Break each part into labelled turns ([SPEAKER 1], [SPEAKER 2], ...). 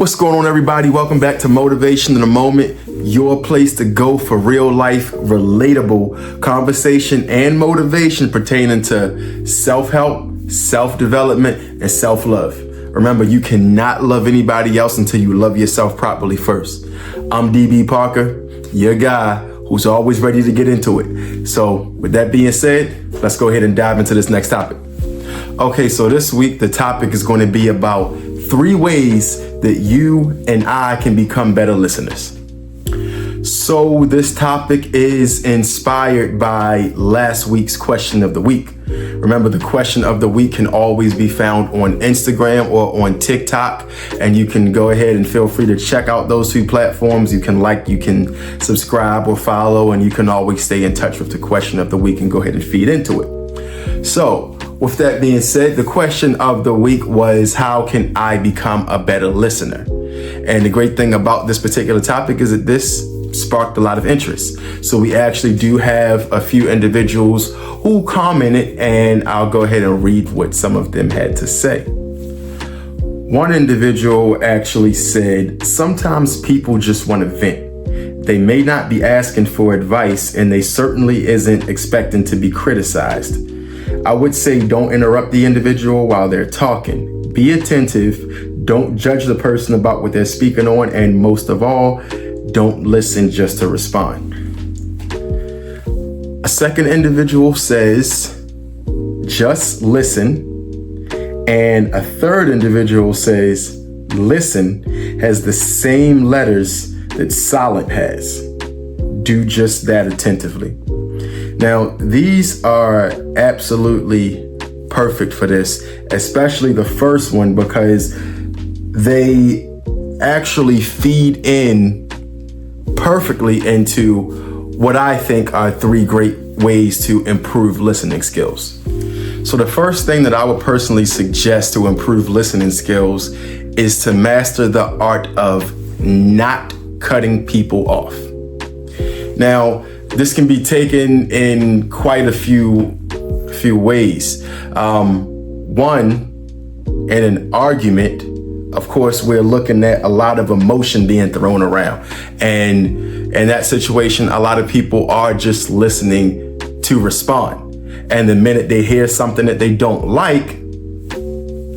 [SPEAKER 1] What's going on, everybody? Welcome back to Motivation in a Moment, your place to go for real life, relatable conversation and motivation pertaining to self-help, self-development, and self-love. Remember, you cannot love anybody else until you love yourself properly first. I'm DB Parker, your guy who's always ready to get into it. So with that being said, let's go ahead and dive into this next topic. Okay, so this week the topic is going to be about 3 ways that you and I can become better listeners. So this topic is inspired by last week's question of the week. Remember, the question of the week can always be found on Instagram or on TikTok, and you can go ahead and feel free to check out those 2 platforms. You can you can subscribe or follow, and you can always stay in touch with the question of the week and go ahead and feed into it. So with that being said, the question of the week was, how can I become a better listener? And the great thing about this particular topic is that this sparked a lot of interest. So we actually do have a few individuals who commented, and I'll go ahead and read what some of them had to say. One individual actually said, sometimes people just want to vent. They may not be asking for advice, and they certainly isn't expecting to be criticized. I would say don't interrupt the individual while they're talking. Be attentive. Don't judge the person about what they're speaking on. And most of all, don't listen just to respond. A second individual says, just listen. And a third individual says, listen has the same letters that silent has. Do just that attentively. Now, these are absolutely perfect for this, especially the first one, because they actually feed in perfectly into what I think are 3 great ways to improve listening skills. So the first thing that I would personally suggest to improve listening skills is to master the art of not cutting people off. Now, this can be taken in quite a few ways. One, in an argument, of course, we're looking at a lot of emotion being thrown around. And in that situation, a lot of people are just listening to respond. And the minute they hear something that they don't like,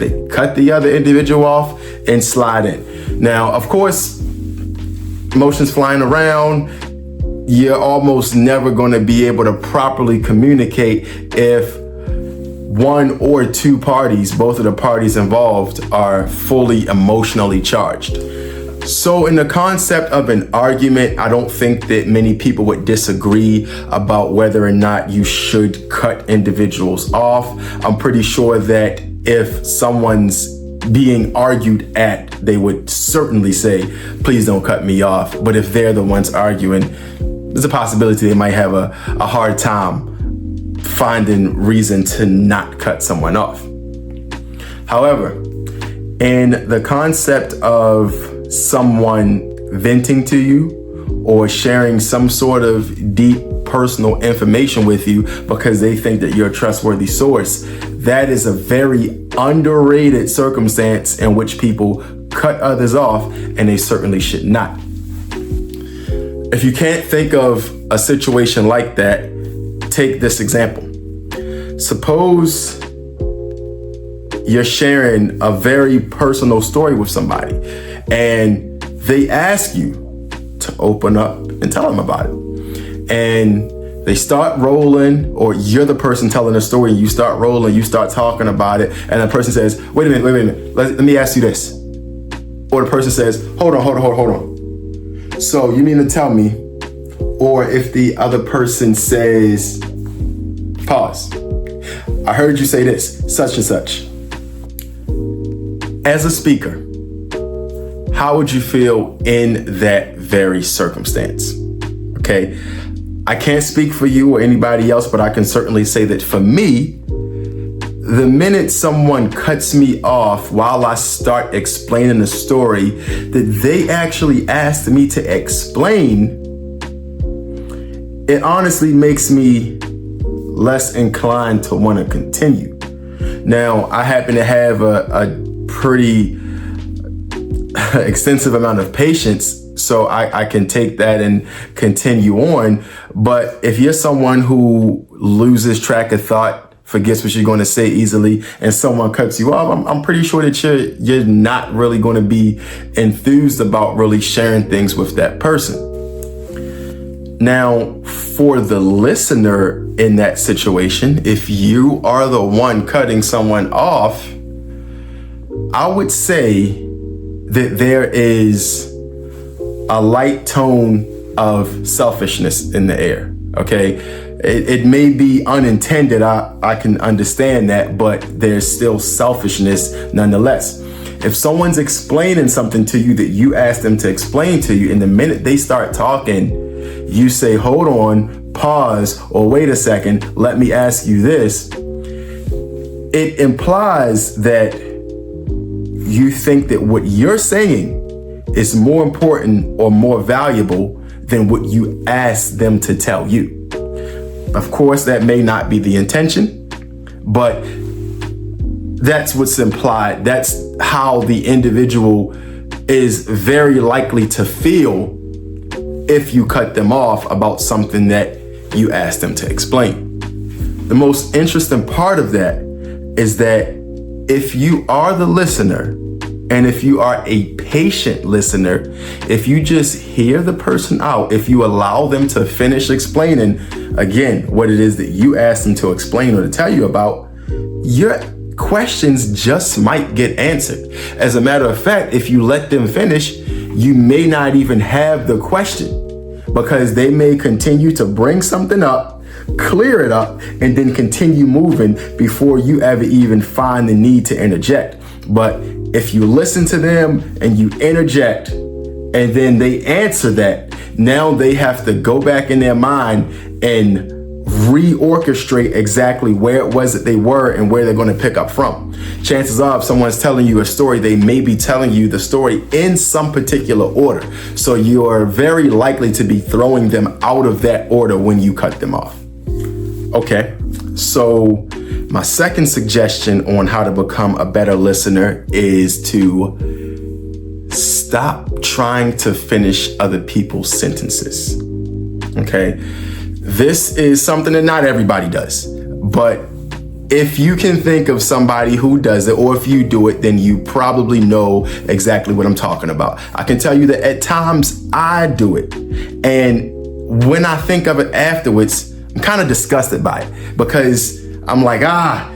[SPEAKER 1] they cut the other individual off and slide in. Now, of course, emotions flying around, you're almost never going to be able to properly communicate if 1 or 2 parties, both of the parties involved, are fully emotionally charged. So in the concept of an argument, I don't think that many people would disagree about whether or not you should cut individuals off. I'm pretty sure that if someone's being argued at, they would certainly say, please don't cut me off. But if they're the ones arguing, there's a possibility they might have a hard time finding reason to not cut someone off. However, in the concept of someone venting to you or sharing some sort of deep personal information with you because they think that you're a trustworthy source, that is a very underrated circumstance in which people cut others off, and they certainly should not. If you can't think of a situation like that, take this example. Suppose you're sharing a very personal story with somebody and they ask you to open up and tell them about it. And they start rolling, or you're the person telling the story, and you start rolling, you start talking about it, and the person says, wait a minute, let me ask you this. Or the person says, hold on. So you mean to tell me, or if the other person says, pause, I heard you say this, such and such. As a speaker, how would you feel in that very circumstance? Okay, I can't speak for you or anybody else, but I can certainly say that for me, the minute someone cuts me off while I start explaining the story that they actually asked me to explain, it honestly makes me less inclined to want to continue. Now, I happen to have a pretty extensive amount of patience, so I can take that and continue on. But if you're someone who loses track of thought, forgets what you're going to say easily, and someone cuts you off, I'm pretty sure that you're not really going to be enthused about really sharing things with that person. Now, for the listener in that situation, if you are the one cutting someone off, I would say that there is a light tone of selfishness in the air, okay? It may be unintended, I can understand that, but there's still selfishness nonetheless. If someone's explaining something to you that you asked them to explain to you, and the minute they start talking, you say, hold on, pause, or wait a second, let me ask you this, it implies that you think that what you're saying is more important or more valuable than what you asked them to tell you. Of course, that may not be the intention, but that's what's implied. That's how the individual is very likely to feel if you cut them off about something that you asked them to explain. The most interesting part of that is that if you are the listener, and if you are a patient listener, if you just hear the person out, if you allow them to finish explaining, again, what it is that you asked them to explain or to tell you about, your questions just might get answered. As a matter of fact, if you let them finish, you may not even have the question, because they may continue to bring something up, clear it up, and then continue moving before you ever even find the need to interject. But if you listen to them and you interject and then they answer that, now they have to go back in their mind and reorchestrate exactly where it was that they were and where they're going to pick up from. Chances are, if someone's telling you a story, they may be telling you the story in some particular order. So you are very likely to be throwing them out of that order when you cut them off. Okay, so my second suggestion on how to become a better listener is to stop trying to finish other people's sentences. Okay, this is something that not everybody does, but if you can think of somebody who does it, or if you do it, then you probably know exactly what I'm talking about. I can tell you that at times I do it, and when I think of it afterwards, I'm kind of disgusted by it, because I'm like, I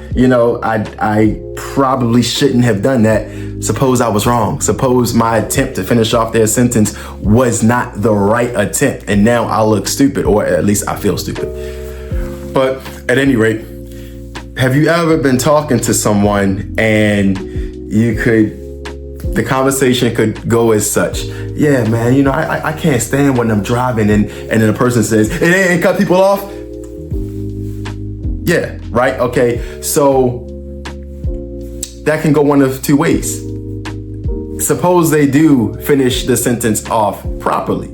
[SPEAKER 1] probably shouldn't have done that. Suppose I was wrong. Suppose my attempt to finish off their sentence was not the right attempt, and now I look stupid, or at least I feel stupid. But at any rate, have you ever been talking to someone and the conversation could go as such? Yeah, man, I can't stand when I'm driving and then a person says, it ain't cut people off. Yeah, right? Okay, so that can go one of two ways. Suppose they do finish the sentence off properly.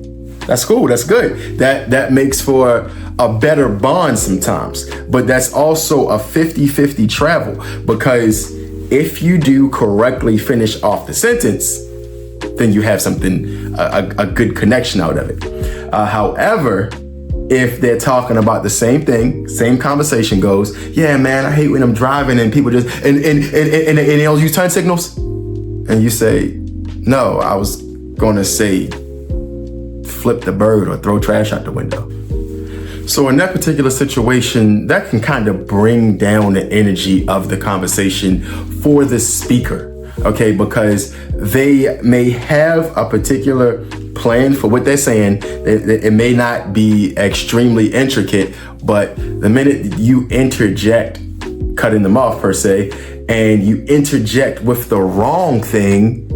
[SPEAKER 1] That's cool, that's good. That makes for a better bond sometimes, but that's also a 50-50 travel, because if you do correctly finish off the sentence, then you have something, a good connection out of it. However, if they're talking about the same thing, same conversation goes, yeah, man, I hate when I'm driving and people just, and they don't use turn signals. And you say, no, I was going to say, flip the bird or throw trash out the window. So in that particular situation, that can kind of bring down the energy of the conversation for the speaker, okay? Because they may have a particular plan for what they're saying. It may not be extremely intricate, but the minute you interject, cutting them off per se, and you interject with the wrong thing,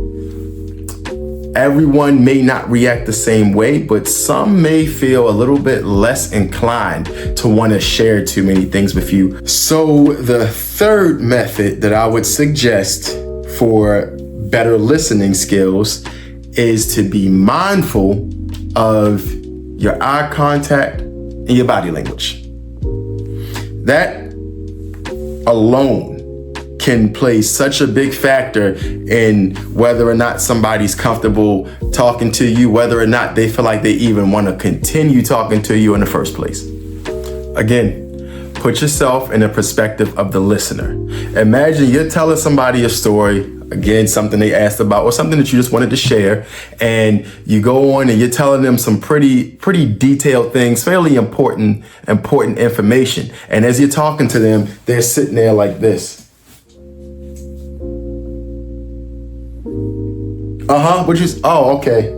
[SPEAKER 1] everyone may not react the same way, but some may feel a little bit less inclined to want to share too many things with you. So the third method that I would suggest for better listening skills is to be mindful of your eye contact and your body language. That alone can play such a big factor in whether or not somebody's comfortable talking to you, whether or not they feel like they even want to continue talking to you in the first place. Again, put yourself in the perspective of the listener. Imagine you're telling somebody a story, again, something they asked about or something that you just wanted to share, and you go on and you're telling them some pretty detailed things, fairly important information. And as you're talking to them, they're sitting there like this. Okay.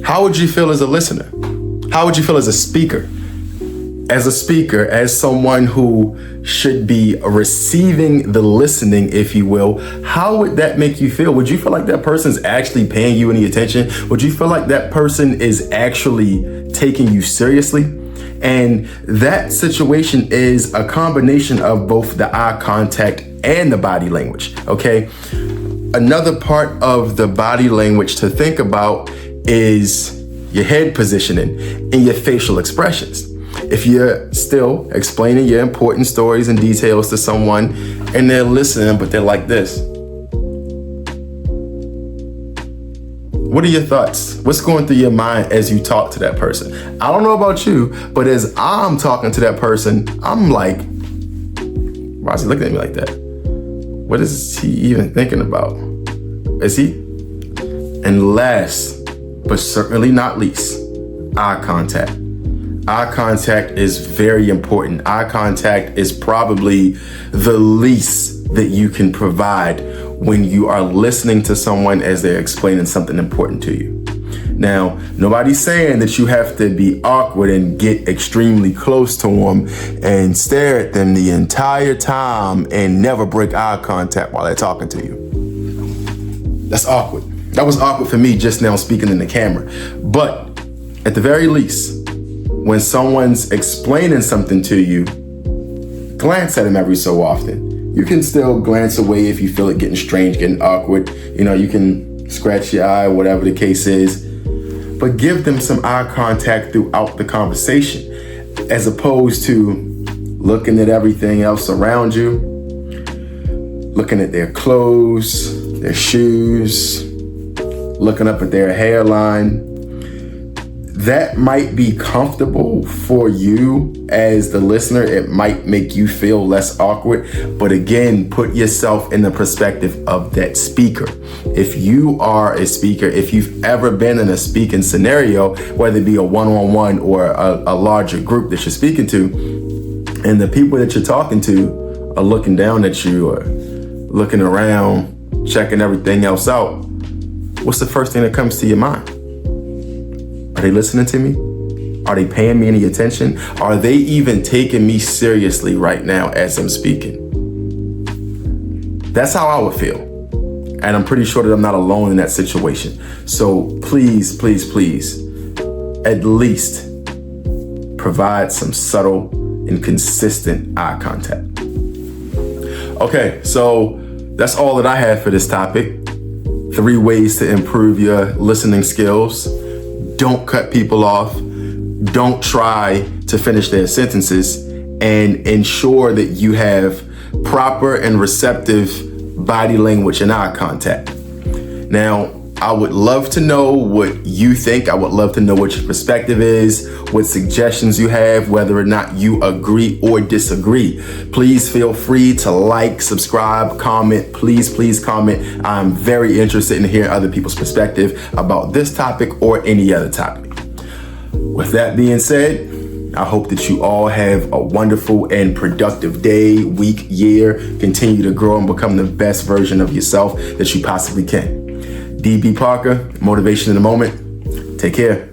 [SPEAKER 1] How would you feel as a listener? How would you feel as a speaker? As someone who should be receiving the listening, if you will, how would that make you feel? Would you feel like that person's actually paying you any attention? Would you feel like that person is actually taking you seriously? And that situation is a combination of both the eye contact and the body language, okay? Another part of the body language to think about is your head positioning and your facial expressions. If you're still explaining your important stories and details to someone and they're listening, but they're like this. What are your thoughts? What's going through your mind as you talk to that person? I don't know about you, but as I'm talking to that person, I'm like, why is he looking at me like that? What is he even thinking about? Is he? And last, but certainly not least, eye contact. Eye contact is very important. Eye contact is probably the least that you can provide when you are listening to someone as they're explaining something important to you. Now, nobody's saying that you have to be awkward and get extremely close to them and stare at them the entire time and never break eye contact while they're talking to you. That's awkward. That was awkward for me just now speaking in the camera. But at the very least, when someone's explaining something to you, glance at them every so often. You can still glance away if you feel it getting strange, getting awkward. You know, you can scratch your eye, whatever the case is. But give them some eye contact throughout the conversation, as opposed to looking at everything else around you, looking at their clothes, their shoes, looking up at their hairline. That might be comfortable for you as the listener. It might make you feel less awkward. But again, put yourself in the perspective of that speaker. If you are a speaker, if you've ever been in a speaking scenario, whether it be a one-on-one or a larger group that you're speaking to, and the people that you're talking to are looking down at you or looking around, checking everything else out, what's the first thing that comes to your mind? Are they listening to me? Are they paying me any attention? Are they even taking me seriously right now as I'm speaking? That's how I would feel. And I'm pretty sure that I'm not alone in that situation. So please, please, please, at least provide some subtle and consistent eye contact. Okay, so that's all that I have for this topic. 3 ways to improve your listening skills. Don't cut people off. Don't try to finish their sentences, and ensure that you have proper and receptive body language and eye contact. Now, I would love to know what you think. I would love to know what your perspective is, what suggestions you have, whether or not you agree or disagree. Please feel free to like, subscribe, comment. Please, please comment. I'm very interested in hearing other people's perspective about this topic or any other topic. With that being said, I hope that you all have a wonderful and productive day, week, year. Continue to grow and become the best version of yourself that you possibly can. DB Parker, Motivation in the Moment. Take care.